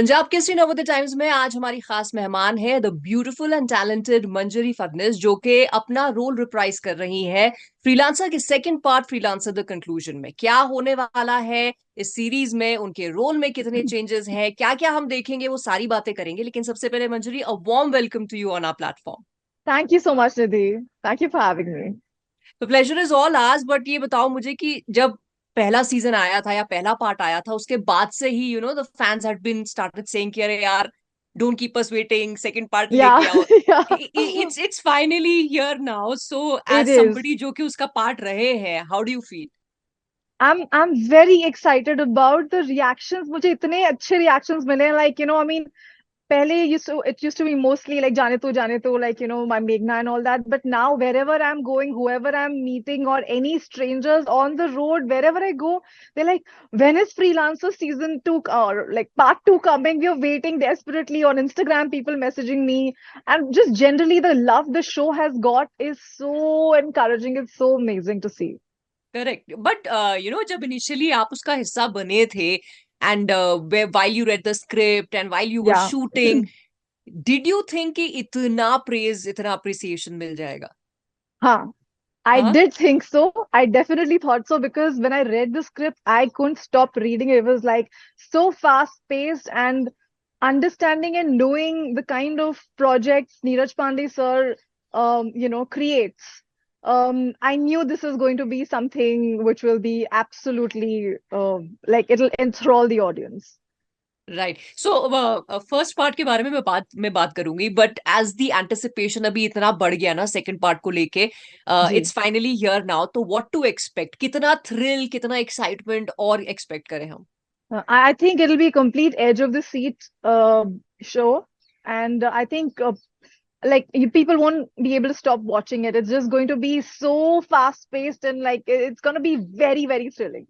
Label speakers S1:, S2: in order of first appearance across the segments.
S1: Punjab Kesari Navodaya times में आज हमारी खास मेहमान है द ब्यूटीफुल एंड टैलेंटेड मंजरी फडनिस, जो कि अपना रोल रिप्राइज कर रही है फ्रीलांसर के second part freelancer the conclusion में। क्या होने वाला है इस सीरीज में, उनके रोल में कितने चेंजेस हैं, क्या क्या हम देखेंगे, वो सारी बातें करेंगे। लेकिन सबसे पहले Manjari, a warm welcome to you on our platform.
S2: Thank you so much, Nidhi. Thank you for having me.
S1: तो pleasure is all hours. But ये बताओ मुझे कि जब पहला सीजन आया था या पहला पार्ट आया था, उसके बाद से ही the fans had been started saying कि अरे यार, don't keep us waiting, second part
S2: Yeah,
S1: लेके आओ।
S2: yeah,
S1: it's finally here now, so as
S2: it is.
S1: Somebody जो कि उसका पार्ट रहे हैं, how do you feel?
S2: I'm very excited about the reactions. मुझे इतने अच्छे reactions मिले हैं, like I mean, पहले it used to be mostly like जाने तो like my Meghna and all that, but now wherever I'm going, whoever I'm meeting or any strangers on the road, wherever I go, they're like, when is Freelancer season 2 or like part 2 coming? We are waiting desperately. On Instagram, people messaging me, and just generally the love the show has got is so encouraging. It's so amazing to see.
S1: Correct, but जब initially आप उसका हिस्सा बने थे, and while you read the script and while you were
S2: Yeah.
S1: shooting, did you think कि इतना praise, इतना appreciation मिल जाएगा?
S2: Huh. I
S1: हाँ।
S2: did think so. I definitely thought so because when I read the script, I couldn't stop reading. It was like so fast paced, and understanding and knowing the kind of projects Neeraj Pandey sir, creates. I knew this is going to be something which will be absolutely like it'll enthrall the audience.
S1: Right, so first part के बारे में मैं बात करूंगी, but as the anticipation अभी इतना बढ़ गया ना सेकंड पार्ट को लेके,
S2: जी.
S1: इट्स फाइनली हियर नाउ, तो व्हाट टू एक्सपेक्ट, कितना थ्रिल, कितना एक्साइटमेंट और एक्सपेक्ट करें हम?
S2: I think it'll be a complete edge of the seat show, and I think like people won't be able to stop watching it. It's just going to be so fast paced, and like it's going to be very, very thrilling.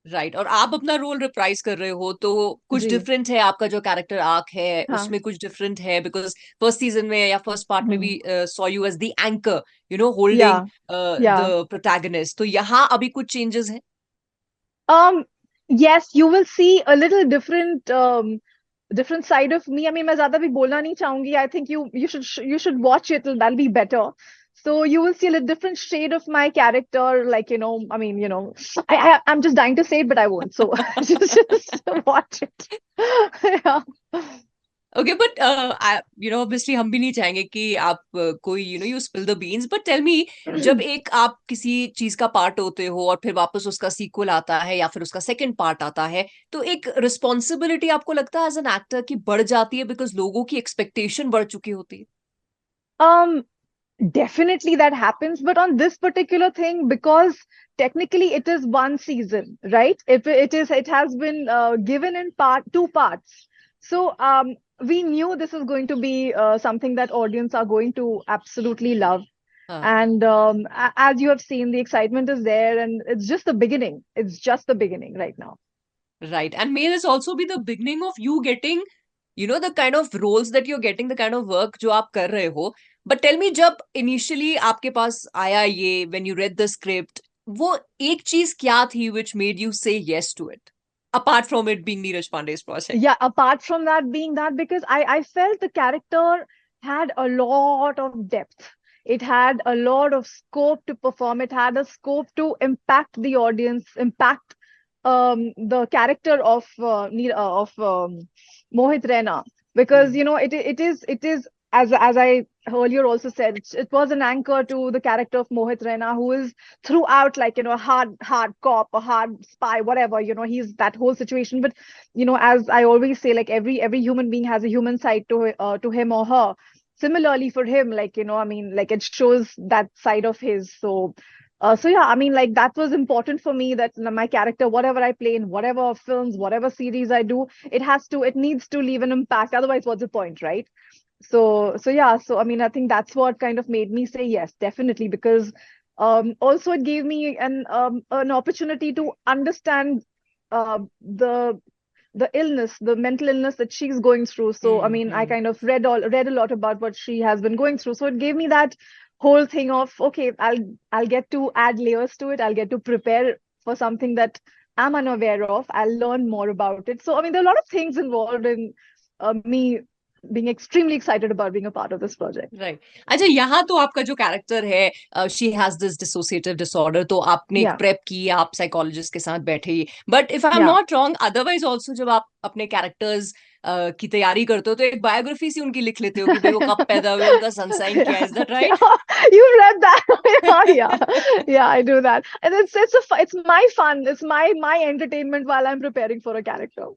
S1: Right, और आप अपना role reprise कर रहे हो, तो कुछ
S2: जी.
S1: Different है आपका जो कैरेक्टर आर्क है
S2: हाँ.
S1: उसमें, कुछ डिफरेंट है? बिकॉज फर्स्ट सीजन में या फर्स्ट पार्ट में
S2: Hmm.
S1: भी saw you as the anchor, holding
S2: Yeah. Yeah.
S1: The protagonist, तो यहाँ अभी कुछ चेंजेस हैं?
S2: Um. Yes, you will see a little different side of me. I mean, मैं ज्यादा भी बोलना नहीं चाहूंगी. I think you should watch it. That'll be better. So you will see a little different shade of my character. Like I mean, I'm just dying to say it, but I won't. So just watch it. Yeah.
S1: Okay, but obviously हम भी नहीं चाहेंगे कि आप कोई you spill the beans, but tell me, जब एक आप किसी चीज का पार्ट होते हो और फिर वापस उसका सीक्वल आता है या फिर उसका सेकंड पार्ट आता है, तो एक रिस्पॉन्सिबिलिटी आपको लगता है एज एन एक्टर की बढ़ जाती है, बिकॉज लोगों की एक्सपेक्टेशन बढ़ चुकी होती है?
S2: Um. Definitely that happens, but on this particular thing, because technically it is one season, right? If it has been given in two parts. So we knew this is going to be something that audience are going to absolutely love.
S1: हाँ,
S2: And as you have seen, the excitement is there, and it's just the beginning. It's just the beginning right now.
S1: Right, and may this also be the beginning of you getting the kind of roles that you are getting, the kind of work जो आप कर रहे हो। But tell me, जब initially आपके पास आया ये, when you read the script, वो एक चीज क्या थी which made you say yes to it, apart from it being Neeraj Pandey's project?
S2: Yeah, apart from that being that, because I felt the character had a lot of depth. It had a lot of scope to perform. It had a scope to impact the audience, impact the character of Mohit Rena, because
S1: Hmm.
S2: it is as I earlier also said, it was an anchor to the character of Mohit Rena, who is throughout like a hard cop, a hard spy, whatever, he's that whole situation. But as I always say, like every human being has a human side to him or her. Similarly for him, like I mean, like it shows that side of his. So yeah, I mean, like that was important for me, that my character, whatever I play in whatever films, whatever series I do, it needs to leave an impact. Otherwise, what's the point, right? So yeah, so I mean, I think that's what kind of made me say yes, definitely, because also it gave me an opportunity to understand the illness, the mental illness that she's going through. So I mean, I
S1: Hmm.
S2: kind of read a lot about what she has been going through. So it gave me that whole thing of, okay, I'll get to add layers to it. I'll get to prepare for something that I'm unaware of. I'll learn more about it. So, I mean, there are a lot of things involved in me being extremely excited about being a part of this project.
S1: Right अच्छा यहाँ तो आपका जो character है she has this dissociative disorder तो आपने एक
S2: Yeah,
S1: prep की आप साइकोलॉजिस्ट के साथ बैठे but if I am
S2: yeah.
S1: Not wrong otherwise also जब आप अपने कैरेक्टर्स की तैयारी करते हो तो एक बायोग्राफी सी उनकी लिख लेते हो कि भाई वो कब पैदा हुए उनका सनसाइन क्या है
S2: Yeah,
S1: is that
S2: yeah,
S1: right
S2: you read that. Yeah, yeah, yeah, I do that. And it's my fun. It's my entertainment while I'm preparing for a character.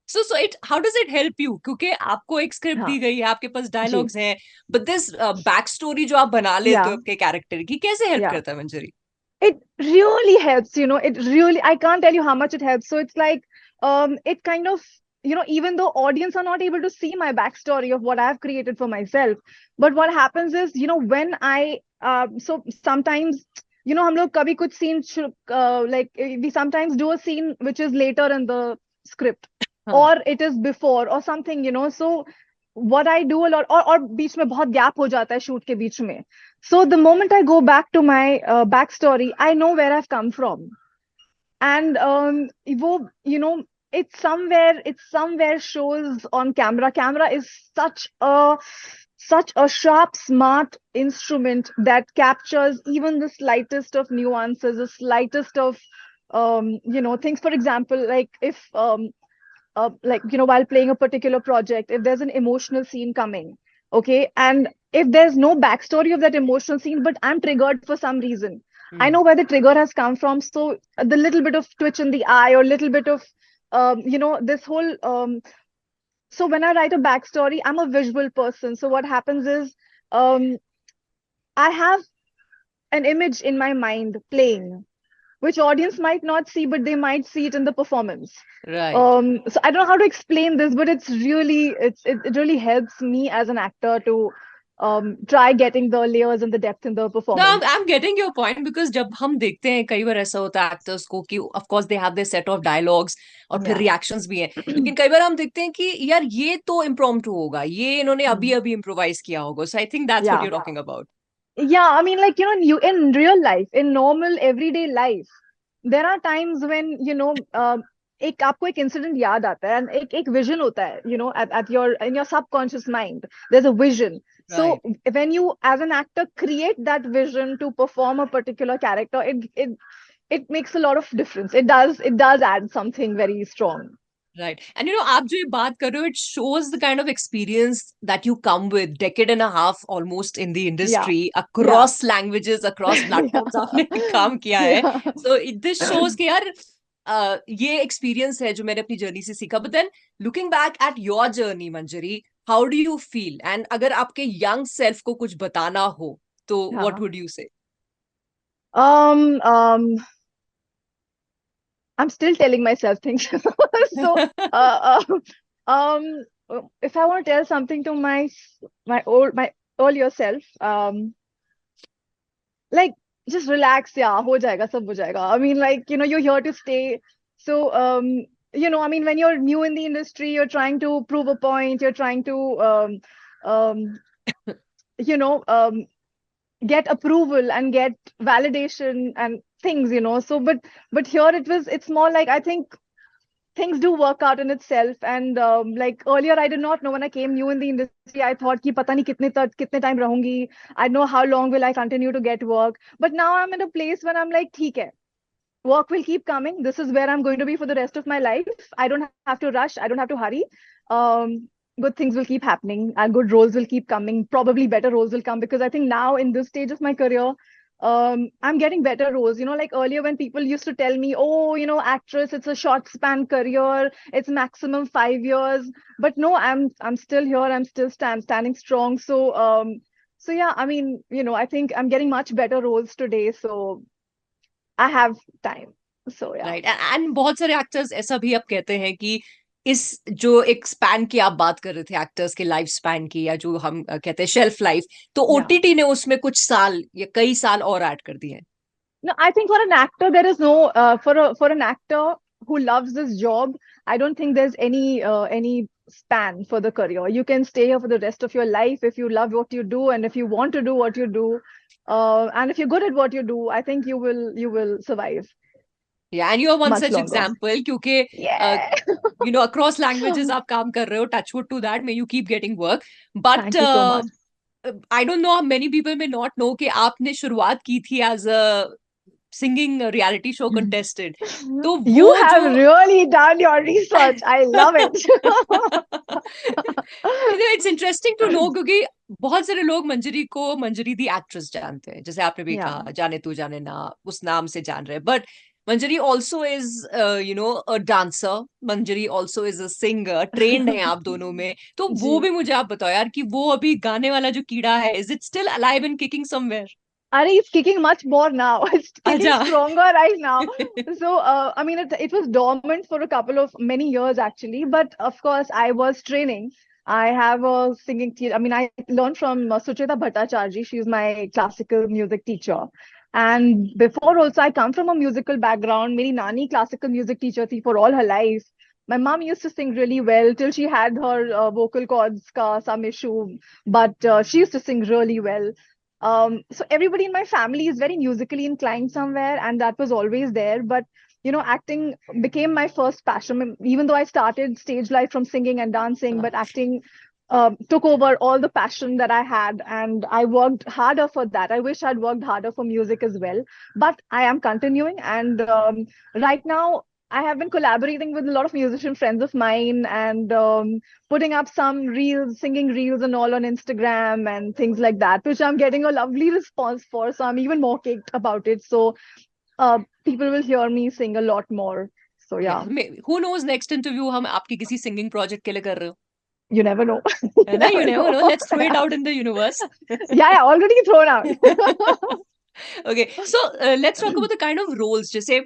S1: So it how does it help you क्योंकि आपको एक script
S2: हाँ,
S1: दी गई है आपके पास
S2: जी,
S1: dialogues हैं but this back story जो आप बना लेते हो
S2: yeah,
S1: आपके कैरेक्टर की कैसे हेल्प
S2: yeah.
S1: करता है मंजरी
S2: It really helps, it really, I can't tell you how much it helps. So it's like, it kind of, even though audience are not able to see my backstory of what I've created for myself, but what happens is, when so sometimes, हम लोग कभी कुछ scene, like we sometimes do a scene which is later in the script,
S1: हाँ
S2: or it is before or something, so what I do a lot, और बीच में बहुत gap हो जाता है shoot के बीच में. So the moment I go back to my backstory, I know where I've come from, and it's somewhere shows on camera. Camera is such a sharp, smart instrument that captures even the slightest of nuances, the slightest of things. For example, like if while playing a particular project, if there's an emotional scene coming, okay, and if there's no backstory of that emotional scene, but I'm triggered for some reason, I know where the trigger has come from. So the little bit of twitch in the eye, or little bit of this whole so when I write a backstory, I'm a visual person. So what happens is, um I have an image in my mind playing, which audience might not see, but they might see it in the performance.
S1: Right
S2: So I don't know how to explain this, but it really helps me as an actor to try getting the layers and the depth in the
S1: No,
S2: performance.
S1: I'm getting your point because जब हम देखते हैं कई बार ऐसा होता है actors को कि of course they have their set of dialogues और फिर
S2: Yeah.
S1: रिएक्शंस भी हैं लेकिन कई बार हम देखते हैं कि यार ये तो इम्प्रॉम्प्टू होगा ये इन्होंने अभी
S2: Mm.
S1: अभी इम्प्रोवाइज किया होगा so I think that's what
S2: Yeah.
S1: You are talking about
S2: Yeah, I mean, like, you in real life, in normal everyday life, there are times when, एक आपको एक इंसिडेंट याद आता है, and एक विजन होता है, at your in your subconscious mind, there's a vision. So
S1: right
S2: when you as an actor create that vision to perform a particular character, it makes a lot of difference. It does add something very strong.
S1: Right and you know आप जो ये बात कर रहे हो it shows the kind of experience that you come with decade and a half almost in the
S2: Yeah,
S1: industry
S2: yeah.
S1: Across languages across platforms
S2: Yeah.
S1: आपने काम किया है
S2: Yeah.
S1: सो दिस शोज कि यार ये एक्सपीरियंस है जो मैंने अपनी जर्नी से सीखा but then looking back at your journey Manjari how do you feel and अगर आपके यंग सेल्फ को कुछ बताना हो तो व्हाट
S2: हाँ.
S1: वुड यू से
S2: um um I'm still telling myself things. So, um, if I want to tell something to my earlier self, like, just relax, yeah, ho jayega, sab ho jayega. I mean, like, you're here to stay. So, I mean, when you're new in the industry, you're trying to prove a point, you're trying to, um, you know, um, get approval and get validation and things, so but here it's more like, I think things do work out in itself. And like earlier, I did not know. When I came new in the industry, I thought ki pata nahi kitne time rahungi. I know how long will I continue to get work. But now I'm in a place when I'm like, theek hai, work will keep coming. This is where I'm going to be for the rest of my life. I don't have to rush. I don't have to hurry. Good things will keep happening, and good roles will keep coming. Probably better roles will come, because I think now in this stage of my career, I'm getting better roles. Like earlier when people used to tell me, oh, actress, it's a short span career. It's maximum 5 years. But no, I'm still here. I'm still standing strong. So yeah, I mean, I think I'm getting much better roles today. So I have time. So yeah.
S1: Right and बहुत सारे actors ऐसा भी अब कहते हैं कि इस जो एक स्पैन की आप बात कर रहे थे एक्टर्स के लाइफ स्पैन की या जो हम कहते हैं शेल्फ लाइफ तो
S2: Yeah.
S1: ओटीटी ने उसमें कुछ साल या कई साल और ऐड कर दिए हैं
S2: No, I think for an actor, there is no for an actor who loves this job, I don't think there's any span for the career. You can stay here for the rest of your life if you love what you do, and if you want to do what you do, and if you're good at what you do, I think you will survive.
S1: Yeah, and you are one
S2: much
S1: such
S2: longer.
S1: example क्योंकि
S2: Yeah.
S1: across languages आप काम कर रहे हो, touch wood to that, may you keep getting work. But
S2: Thank you so much.
S1: I don't know, many people may not know कि आपने शुरुआत की थी as a singing reality show contestant. तो
S2: You
S1: वो
S2: have
S1: जो
S2: really done your research. I love it.
S1: It's interesting to know क्योंकि बहुत सारे लोग मंजरी को मंजरी दी एक्ट्रेस जानते हैं, जैसे आपने भी
S2: Yeah.
S1: कहा जाने तू जाने ना उस नाम से जान रहे हैं, but Manjari also is a dancer, Manjari also is a singer, trend है आप दोनों में, तो वो
S2: जी.
S1: भी मुझे आप बताओ यार कि वो अभी गाने वाला जो कीड़ा है, is it still alive and kicking somewhere?
S2: Ari, it's kicking much more now. It's kicking
S1: अच्छा.
S2: stronger right now. So, I mean, it was dormant for a couple of many years actually, but of course, I was training. I have a singing teacher. I mean, I learned from Sucheta Bhattacharji. She's my classical music teacher. And before also, I come from a musical background. Meri nani classical music teacher thi for all her life. My mom used to sing really well till she had her vocal cords ka some issue, but she used to sing really well. So everybody in my family is very musically inclined somewhere, and that was always there. But acting became my first passion. Even though I started stage life from singing and dancing, but acting took over all the passion that I had, and I worked harder for that. I wish I'd worked harder for music as well, but I am continuing. And right now, I have been collaborating with a lot of musician friends of mine, and putting up some reels, singing reels and all on Instagram and things like that, which I'm getting a lovely response for. So I'm even more caked about it. So people will hear me sing a lot more. So
S1: या
S2: yeah,
S1: who knows next interview हम आपकी किसी singing project के लिए कर रहे हो,
S2: you never know.
S1: है
S2: You
S1: ना, you
S2: never
S1: never
S2: know.
S1: No, let's throw it
S2: Yeah,
S1: out in the universe.
S2: yeah, already thrown out.
S1: Okay, so let's talk about the kind of roles. जैसे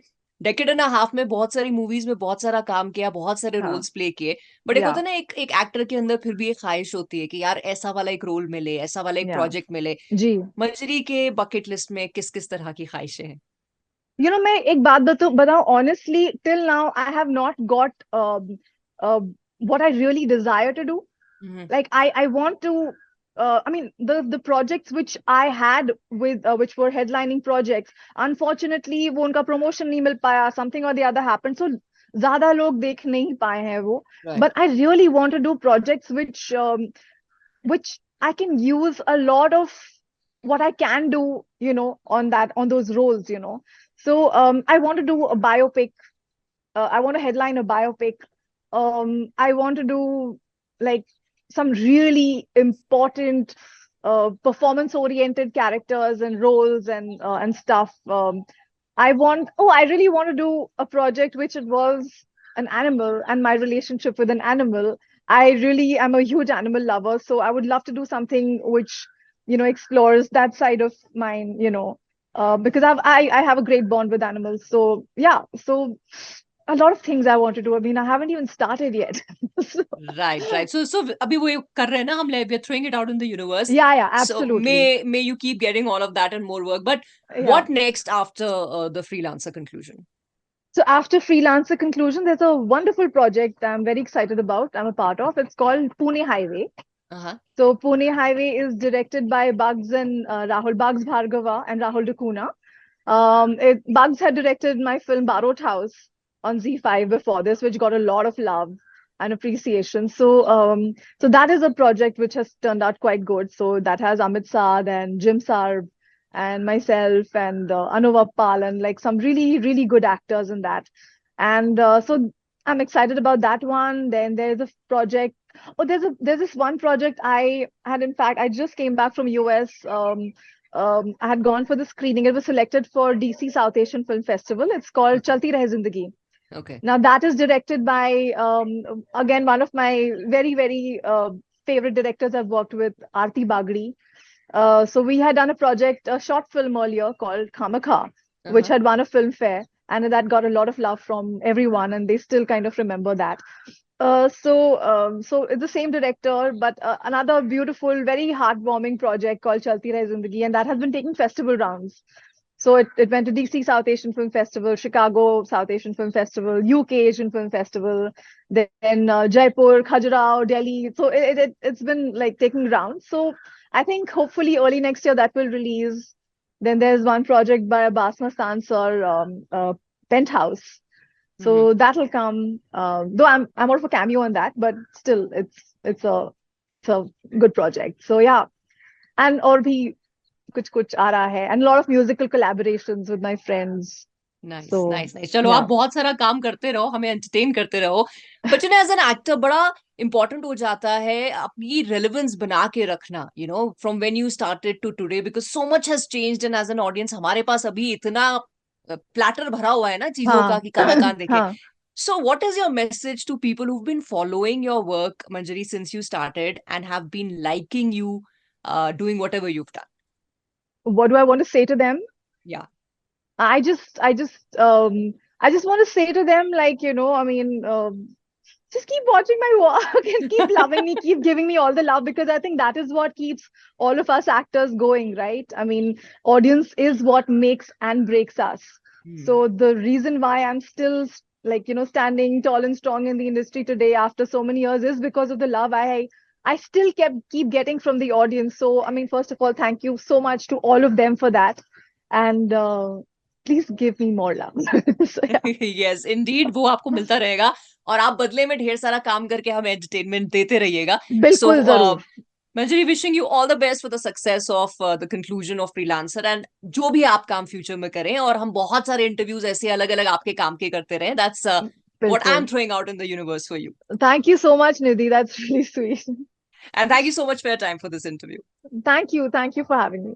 S1: decade and half में बहुत सारी movies में बहुत सारा काम किया, बहुत सारे
S2: हाँ,
S1: रोल्स प्ले किए, बट एक होता
S2: yeah,
S1: है ना, एक एक्टर के अंदर फिर भी एक ख्वाहिश होती है कि यार ऐसा वाला एक रोल मिले, ऐसा वाला एक
S2: yeah.
S1: प्रोजेक्ट मिले.
S2: जी.
S1: मंजरी के बकेट लिस्ट में किस किस तरह की ख्वाहिशें हैं?
S2: मैं एक बात बताऊं honestly, till now I have not got uh, what I really desire to do.
S1: Hmm.
S2: Like I want to I mean the projects which I had with which were headlining projects, unfortunately वो उनका promotion नहीं मिल पाया, something or the other happened, so ज्यादा लोग देख नहीं पाए हैं वो.
S1: Right.
S2: But I really want to do projects which I can use a lot of what I can do, on those roles, So I want to do a biopic. I want to headline a biopic. I want to do like some really important performance-oriented characters and roles and stuff. I really want to do a project which involves an animal and my relationship with an animal. I really am a huge animal lover, so I would love to do something which, explores that side of mine, because I have a great bond with animals. So yeah, so a lot of things I want to do. I mean, I haven't even started yet. So,
S1: Right, right. So अभी वो कर रहे हैं ना हम, like we're throwing it out in the universe.
S2: yeah,
S1: So
S2: absolutely.
S1: may you keep getting all of that and more work. But
S2: Yeah.
S1: what next after the freelancer conclusion?
S2: So after Freelancer conclusion, there's a wonderful project I'm very excited about. I'm a part of. It's called Pune Highway.
S1: Uh-huh.
S2: So Pune Highway is directed by Bugs and Bugs Bhargava and Rahul Dakuna. Bugs had directed my film Barot House on Z5 before this, which got a lot of love and appreciation. So that is a project which has turned out quite good. So that has Amit Saad and Jim Sarb and myself and Anuv Pal and like some really, really good actors in that. And so I'm excited about that one. Then there's a project. Oh, there's this one project I had. In fact, I just came back from US. I had gone for the screening. It was selected for DC South Asian Film Festival. It's called
S1: Okay.
S2: Chalti Rahe Zindagi.
S1: Okay.
S2: Now that is directed by again one of my very very favorite directors I've worked with, Aarti Bagri. So we had done a project, a short film earlier called Khamakha, which
S1: Uh-huh.
S2: had won a film fair, and that got a lot of love from everyone, and they still kind of remember that. So it's the same director, but another beautiful, very heartwarming project called Chalti Rahe Zindagi, and that has been taking festival rounds. So it went to DC South Asian Film Festival, Chicago South Asian Film Festival, UK Asian Film Festival, then Jaipur, Khajuraho, Delhi. So it's been like taking rounds. So I think hopefully early next year that will release. Then there's one project by Abbas Mastan sir, Penthouse. So
S1: Mhm.
S2: that'll come. Though I'm more of a cameo on that, but still, it's a good project. So yeah, and और भी कुछ कुछ आ रहा है, and a lot of musical collaborations with my friends.
S1: Nice
S2: So
S1: nice nice, चलो आप
S2: yeah,
S1: बहुत सारा काम करते रहो, हमें एंटरटेन करते रहो। बट एज एन एक्टर बड़ा इंपॉर्टेंट हो जाता है अपनी रेलेवेंस बना के रखना, from when you started to today, because so much has changed, and as an audience हमारे पास अभी इतना प्लेटर भरा हुआ है ना चीजों का
S2: हाँ
S1: कि कहाँ कहाँ देखे।
S2: हाँ.
S1: So what is your message to people who've been following your work, Manjari, since you started and have been liking you doing whatever you've done?
S2: What do I want to say to them?
S1: Yeah.
S2: I just want to say to them, like, I mean, just keep watching my work and keep loving me, keep giving me all the love, because I think that is what keeps all of us actors going, right? I mean, audience is what makes and breaks us.
S1: Hmm.
S2: So the reason why I'm still like, standing tall and strong in the industry today after so many years is because of the love I still keep getting from the audience. So I mean, first of all, thank you so much to all of them for that. And please give me more love. So yeah.
S1: Yes Indeed, वो आपको मिलता रहेगा, और आप बदले में ढेर सारा काम करके हमें एंटरटेनमेंट देते रहिएगा। सो
S2: बिल्कुल जरूर.
S1: Manjari, wishing you all the best for the success of the conclusion of freelancer, and जो भी आप काम फ्यूचर में करें, और हम बहुत सारे इंटरव्यूज ऐसे अलग अलग आपके काम के करते रहें। दैट्स what I'm
S2: बिल्कुल.
S1: throwing out in the universe for you.
S2: Thank you so much, Nidhi. That's really sweet.
S1: And thank you so much for your time for this interview.
S2: Thank you. Thank you for having me.